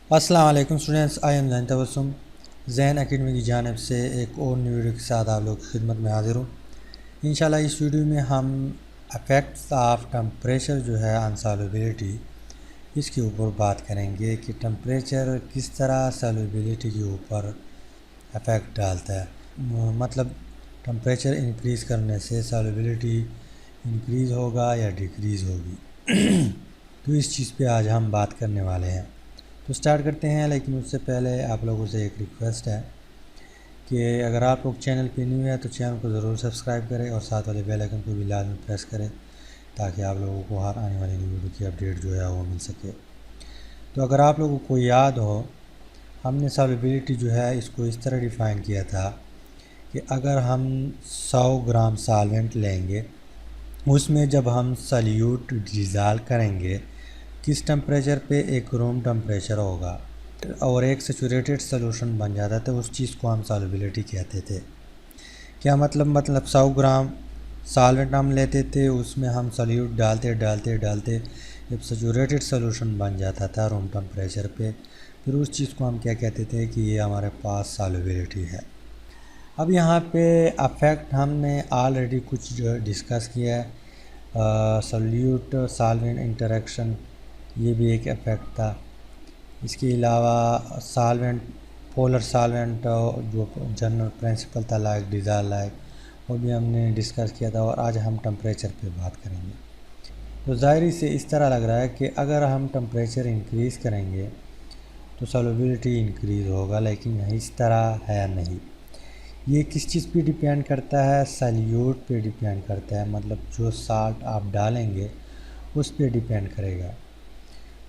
अस्सलाम वालेकुम students, I am Jain Tabassum Jain academy की जानिब से एक और न्यू वीडियो के साथ आप लोग की खिदमत में हाजिर हूँ। इंशाल्लाह इस वीडियो में हम अफेक्ट्स ऑफ टेम्परेचर जो है ऑन सॉल्युबिलिटी, इसके ऊपर बात करेंगे कि टेम्परेचर किस तरह सॉल्युबिलिटी के ऊपर अफेक्ट डालता है। मतलब टेम्परेचर इंक्रीज़ करने से सॉल्युबिलिटी इंक्रीज़ होगा या डिक्रीज़ होगी। तो इस चीज़ पे आज हम बात करने वाले हैं। तो स्टार्ट करते हैं, लेकिन उससे पहले आप लोगों से एक रिक्वेस्ट है कि अगर आप लोग चैनल पे न्यू है तो चैनल को ज़रूर सब्सक्राइब करें और साथ वाले बेल आइकन को भी लाजमी प्रेस करें ताकि आप लोगों को हर आने वाली न्यू वीडियो की अपडेट जो है वो मिल सके। तो अगर आप लोगों को याद हो, हमने सॉल्युबिलिटी जो है इसको इस तरह डिफ़ाइन किया था कि अगर हम 100 ग्राम सॉल्वेंट लेंगे, उसमें जब हम सॉल्यूट डिज़ोल्व करेंगे किस टेम्परेचर पे, एक रूम टेम्परेचर होगा और एक सैचुरेटेड सॉल्यूशन बन जाता था, उस चीज़ को हम सॉल्युबिलिटी कहते थे। क्या मतलब 100 ग्राम सॉल्वेंट हम लेते थे, उसमें हम सॉल्यूट डालते डालते डालते जब सैचुरेटेड सॉल्यूशन बन जाता था रूम टेम्परेचर पे, फिर उस चीज़ को हम क्या कहते थे कि ये हमारे पास सॉल्युबिलिटी है। अब यहाँ पे अफेक्ट हमने ऑलरेडी कुछ डिस्कस किया है। सॉल्यूट सॉल्वेंट इंटरेक्शन, ये भी एक इफ़ेक्ट था। इसके अलावा सॉल्वेंट, पोलर सॉल्वेंट जो जनरल प्रिंसिपल था लाइक डिज़ोल्व लाइक, वो भी हमने डिस्कस किया था। और आज हम टेम्परेचर पे बात करेंगे। तो ज़ाहिर से इस तरह लग रहा है कि अगर हम टेम्परेचर इंक्रीज़ करेंगे तो सॉल्युबिलिटी इंक्रीज़ होगा, लेकिन इस तरह है नहीं। ये किस चीज़ पे डिपेंड करता है? सॉल्यूट पे डिपेंड करता है, मतलब जो साल्ट आप डालेंगे उस पे डिपेंड करेगा।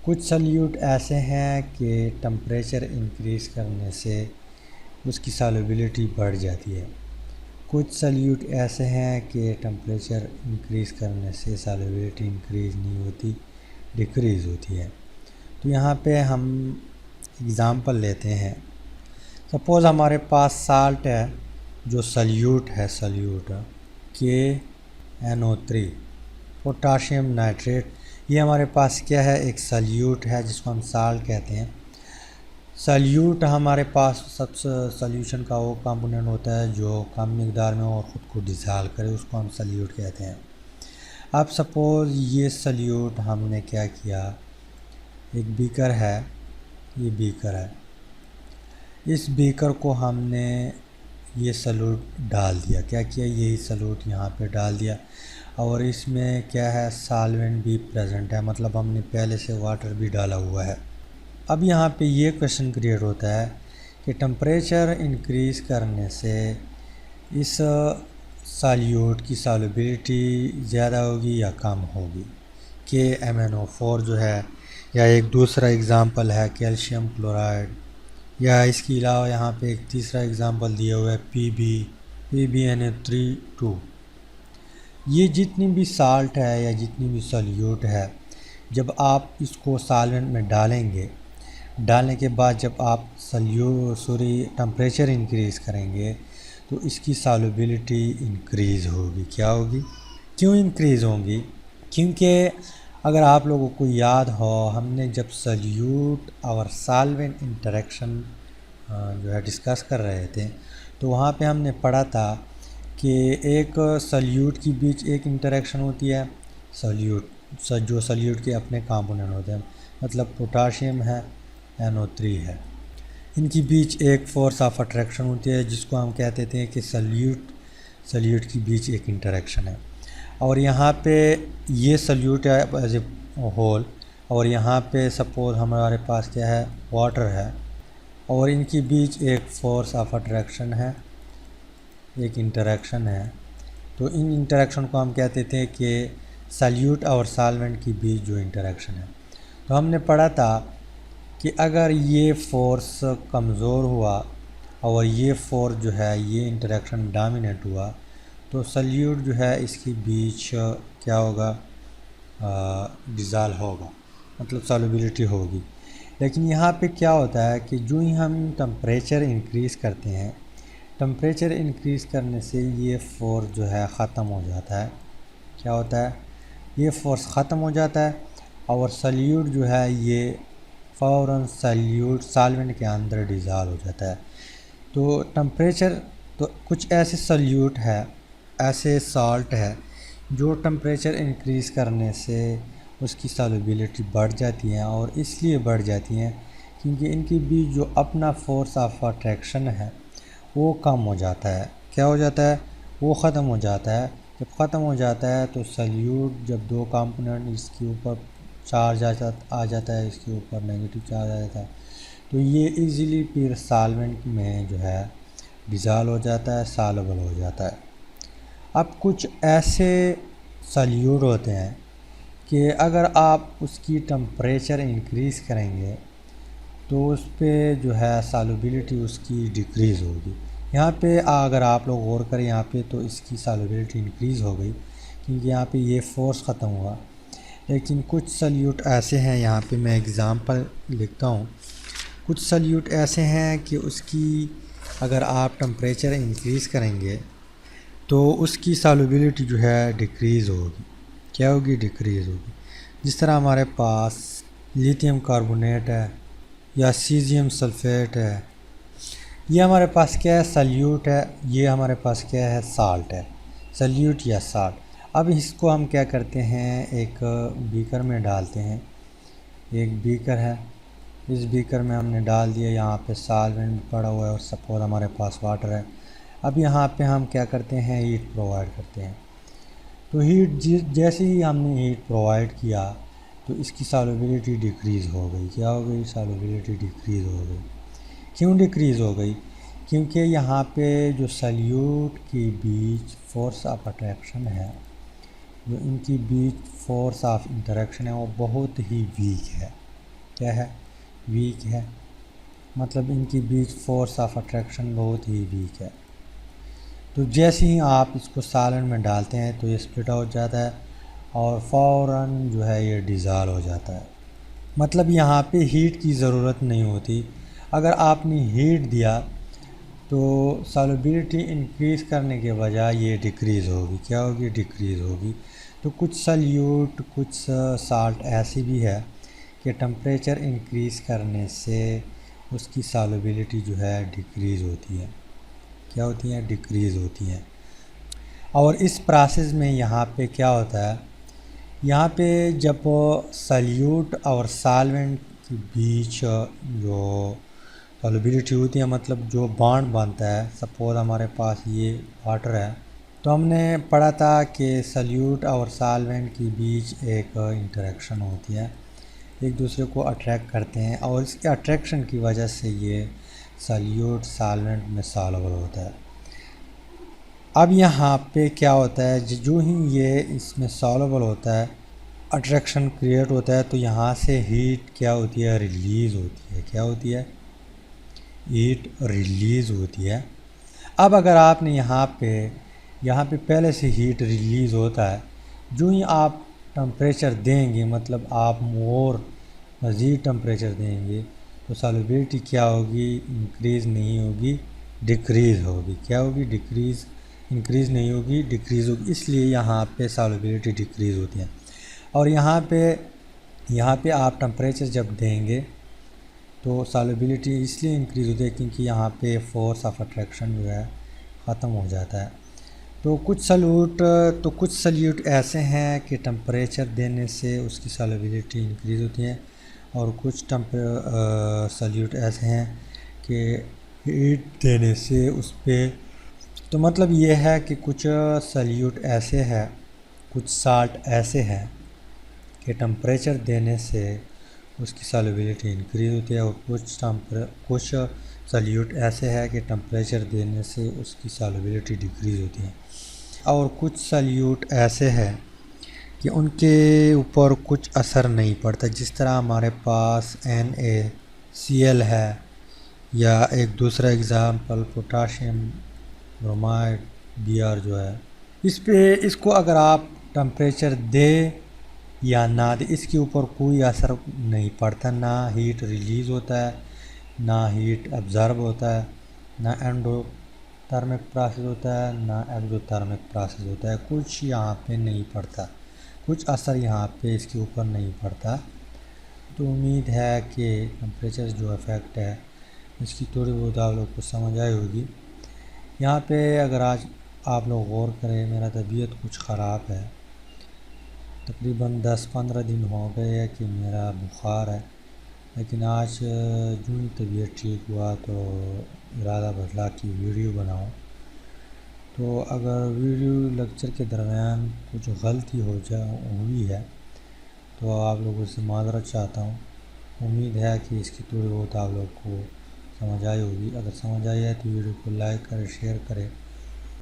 कुछ सॉल्यूट ऐसे हैं कि टेम्परेचर इंक्रीज़ करने से उसकी सॉल्युबिलिटी बढ़ जाती है। कुछ सॉल्यूट ऐसे हैं कि टेम्परेचर इंक्रीज़ करने से सॉल्युबिलिटी इंक्रीज़ नहीं होती, डिक्रीज़ होती है। तो यहाँ पे हम एग्ज़ाम्पल लेते हैं। सपोज़ हमारे पास साल्ट है जो सॉल्यूट है, सॉल्यूट KNO3 पोटाशियम नाइट्रेट, ये हमारे पास क्या है? एक सॉल्यूट है जिसको हम साल्ट कहते हैं। सॉल्यूट हमारे पास सबसे सॉल्यूशन का वो कंपोनेंट होता है जो कम मिकदार में और ख़ुद को डिसॉल्व करे, उसको हम सॉल्यूट कहते हैं। अब सपोज़ ये सॉल्यूट हमने क्या किया, एक बीकर है, ये बीकर है, इस बीकर को हमने ये सॉल्यूट डाल दिया। क्या किया? यही सॉल्यूट यहाँ पे डाल दिया और इसमें क्या है? सॉल्वेंट भी प्रेजेंट है, मतलब हमने पहले से वाटर भी डाला हुआ है। अब यहाँ पे ये क्वेश्चन क्रिएट होता है कि टेम्परेचर इंक्रीज़ करने से इस सॉल्यूट की सॉल्युबिलिटी ज़्यादा होगी या कम होगी? KMnO4 जो है, या एक दूसरा एग्ज़ाम्पल है कैल्शियम क्लोराइड, या इसके अलावा यहाँ पे एक तीसरा एग्ज़ाम्पल दिया हुआ है PbNO3(2). ये जितनी भी साल्ट है या जितनी भी सॉल्यूट है, जब आप इसको सॉल्वेंट में डालेंगे, डालने के बाद जब आप टेम्परेचर इंक्रीज़ करेंगे तो इसकी सॉल्युबिलिटी इंक्रीज़ होगी। क्या होगी? क्यों इंक्रीज़ होगी? क्योंकि अगर आप लोगों को याद हो, हमने जब सॉल्यूट और सॉल्वेंट इंटरेक्शन जो है डिस्कस कर रहे थे, तो वहाँ पे हमने पढ़ा था कि एक सॉल्यूट के बीच एक इंटरेक्शन होती है, जो सॉल्यूट के अपने कंपोनेंट होते हैं, मतलब पोटाशियम है, NO3 है, इनकी बीच एक फोर्स ऑफ अट्रैक्शन होती है जिसको हम कहते थे कि सॉल्यूट के बीच एक इंटरेक्शन है। और यहाँ पे ये सॉल्यूट है एज ए होल, और यहाँ पे सपोज़ हमारे पास क्या है? वाटर है, और इनके बीच एक फोर्स ऑफ अट्रैक्शन है, एक इंटरेक्शन है। तो इन इंटरेक्शन को हम कहते थे कि सॉल्यूट और सॉल्वेंट के बीच जो इंटरेक्शन है। तो हमने पढ़ा था कि अगर ये फोर्स कमज़ोर हुआ और ये फोर्स जो है, ये इंटरेक्शन डोमिनेट हुआ, तो सॉल्यूट जो है इसके बीच क्या होगा? डिज़ोल्व होगा, मतलब सॉल्युबिलिटी होगी। लेकिन यहाँ पे क्या होता है कि जो ही हम टेम्परेचर इंक्रीज़ करते हैं, टेम्परेचर इंक्रीज़ करने से ये फोर्स जो है ख़त्म हो जाता है। क्या होता है? ये फोर्स ख़त्म हो जाता है और सॉल्यूट जो है ये फ़ौरन सॉल्वेंट के अंदर डिज़ॉल्व हो जाता है। तो टेम्परेचर, तो कुछ ऐसे सॉल्यूट है, ऐसे सॉल्ट है जो टेम्परेचर इंक्रीज़ करने से उसकी सॉल्युबिलिटी बढ़ जाती है, और इसलिए बढ़ जाती हैं क्योंकि इनके बीच जो अपना फोर्स ऑफ अट्रैक्शन है वो कम हो जाता है। क्या हो जाता है? वो ख़त्म हो जाता है। जब ख़त्म हो जाता है तो सॉल्यूट, जब दो कंपोनेंट इसके ऊपर चार्ज आ जाता है, इसके ऊपर नेगेटिव चार्ज आ जाता है, तो ये इजीली फिर सॉल्वेंट में जो है डिज़ॉल्व हो जाता है, सॉल्युबल हो जाता है। अब कुछ ऐसे सॉल्यूट होते हैं कि अगर आप उसकी टेम्परेचर इंक्रीज़ करेंगे तो उस पर जो है सॉल्युबिलिटी उसकी डिक्रीज़ होगी। यहाँ पे अगर आप लोग गौर करें यहाँ पे, तो इसकी सॉल्युबिलिटी इंक्रीज़ हो गई क्योंकि यहाँ पे ये फ़ोर्स ख़त्म हुआ। लेकिन कुछ सॉल्यूट ऐसे हैं, यहाँ पे मैं एग्ज़ाम्पल लिखता हूँ। कुछ सॉल्यूट ऐसे हैं कि उसकी अगर आप टेम्परेचर इंक्रीज़ करेंगे तो उसकी सॉल्युबिलिटी जो है डिक्रीज़ होगी। क्या होगी? डिक्रीज़ होगी। जिस तरह हमारे पास लिथियम कार्बोनेट है या सीज़ियम सल्फेट है, ये हमारे पास क्या है? सॉल्यूट है। ये हमारे पास क्या है? साल्ट है, सॉल्यूट या साल्ट। अब इसको हम क्या करते हैं, एक बीकर में डालते हैं। एक बीकर है, इस बीकर में हमने डाल दिया, यहाँ पे सॉल्वेंट पड़ा हुआ है और सपोज हमारे पास वाटर है। अब यहाँ पे हम क्या करते हैं? हीट प्रोवाइड करते हैं। तो हीट जैसे ही हमने हीट प्रोवाइड किया तो इसकी सॉल्युबिलिटी डिक्रीज़ हो गई। क्या हो गई? सॉल्युबिलिटी डिक्रीज़ हो गई। क्यों डिक्रीज़ हो गई? क्योंकि यहाँ पे जो सॉल्यूट के बीच फोर्स ऑफ अट्रैक्शन है, जो इनकी बीच फोर्स ऑफ इंटरेक्शन है, वो बहुत ही वीक है। क्या है? वीक है। मतलब इनकी बीच फोर्स ऑफ अट्रैक्शन बहुत ही वीक है। तो जैसे ही आप इसको सॉल्वेंट में डालते हैं तो ये स्प्लिट हो जाता है और फ़ौरन जो है ये डिज़ॉल्व हो जाता है। मतलब यहाँ पे हीट की ज़रूरत नहीं होती। अगर आपने हीट दिया तो सॉल्युबिलिटी इंक्रीज़ करने के बजाय ये डिक्रीज़ होगी। क्या होगी? डिक्रीज़ होगी। तो कुछ सॉल्यूट, कुछ साल्ट ऐसी भी है कि टेम्परेचर इंक्रीज़ करने से उसकी सॉल्युबिलिटी जो है डिक्रीज़ होती है। क्या होती हैं? डिक्रीज़ होती हैं। और इस प्रोसेस में यहाँ पे क्या होता है, यहाँ पे जब सॉल्यूट और सॉल्वेंट के बीच जो सॉल्युबिलिटी होती है, मतलब जो बॉन्ड बनता है, सपोज हमारे पास ये वाटर है, तो हमने पढ़ा था कि सॉल्यूट और सॉल्वेंट के बीच एक इंटरेक्शन होती है, एक दूसरे को अट्रैक्ट करते हैं और इसके अट्रैक्शन की वजह से ये सॉल्यूट सॉल्वेंट में सॉल्युबल होता है। अब यहाँ पे क्या होता है, जो ही ये इसमें सॉल्युबल होता है, अट्रैक्शन क्रिएट होता है, तो यहाँ से हीट क्या होती है? रिलीज़ होती है। क्या होती है? हीट रिलीज़ होती है। अब अगर आपने यहाँ पे पहले से हीट रिलीज़ होता है, जो ही आप टेम्परेचर देंगे, मतलब आप मोर मज़ीद टेम्परेचर देंगे, तो सॉल्युबिलिटी क्या होगी? इंक्रीज़ नहीं होगी, डिक्रीज़ होगी। क्या होगी? डिक्रीज़। इंक्रीज़ नहीं होगी, डिक्रीज़ होगी। इसलिए यहाँ पे सॉल्युबिलिटी डिक्रीज़ होती है। और यहाँ पे आप टेम्परेचर जब देंगे तो सॉल्युबिलिटी इसलिए इंक्रीज़ होती है क्योंकि यहाँ पे फोर्स ऑफ अट्रैक्शन जो है ख़त्म हो जाता है। तो कुछ सॉल्यूट ऐसे हैं कि टेम्परेचर देने से उसकी सॉल्युबिलिटी इंक्रीज़ होती है, और कुछ सॉल्यूट ऐसे हैं कि हीट देने से उस पर, तो मतलब ये है कि कुछ सॉल्यूट ऐसे हैं, कुछ साल्ट ऐसे हैं कि टेम्परेचर देने से उसकी सॉल्युबिलिटी इंक्रीज़ होती है, और कुछ सॉल्यूट ऐसे है कि टेम्परेचर देने से उसकी सॉल्युबिलिटी डिक्रीज़ होती है। और कुछ सॉल्यूट ऐसे हैं कि उनके ऊपर कुछ असर नहीं पड़ता, जिस तरह हमारे पास NaCl है, या एक दूसरा एग्ज़ाम्पल पोटाशियम ब्रोमाइड Br जो है, इसको अगर आप टेम्परेचर दे या ना दे, इसके ऊपर कोई असर नहीं पड़ता। ना हीट रिलीज़ होता है, ना हीट एब्ज़ॉर्ब होता है, ना एंडोथर्मिक प्रोसेस होता है, ना एक्सोथर्मिक प्रोसेस होता है। कुछ यहाँ पे नहीं पड़ता, कुछ असर यहाँ पे इसके ऊपर नहीं पड़ता। तो उम्मीद है कि टेम्परेचर जो इफ़ेक्ट है इसकी थोड़ी बहुत आप लोग को समझ आई होगी। यहाँ पे अगर आज आप लोग गौर करें, मेरा तबीयत कुछ ख़राब है, तकरीबन 10-15 दिन हो गए है कि मेरा बुखार है, लेकिन आज जो ही तबीयत ठीक हुआ तो इरादा बदला कि वीडियो बनाऊं। तो अगर वीडियो लेक्चर के दरमियान कुछ गलती हुई है तो आप लोगों से माज़रत चाहता हूँ। उम्मीद है कि इसकी थोड़ी बहुत आप लोग को समझ आई होगी। अगर समझ आई है तो वीडियो को लाइक करें, शेयर करें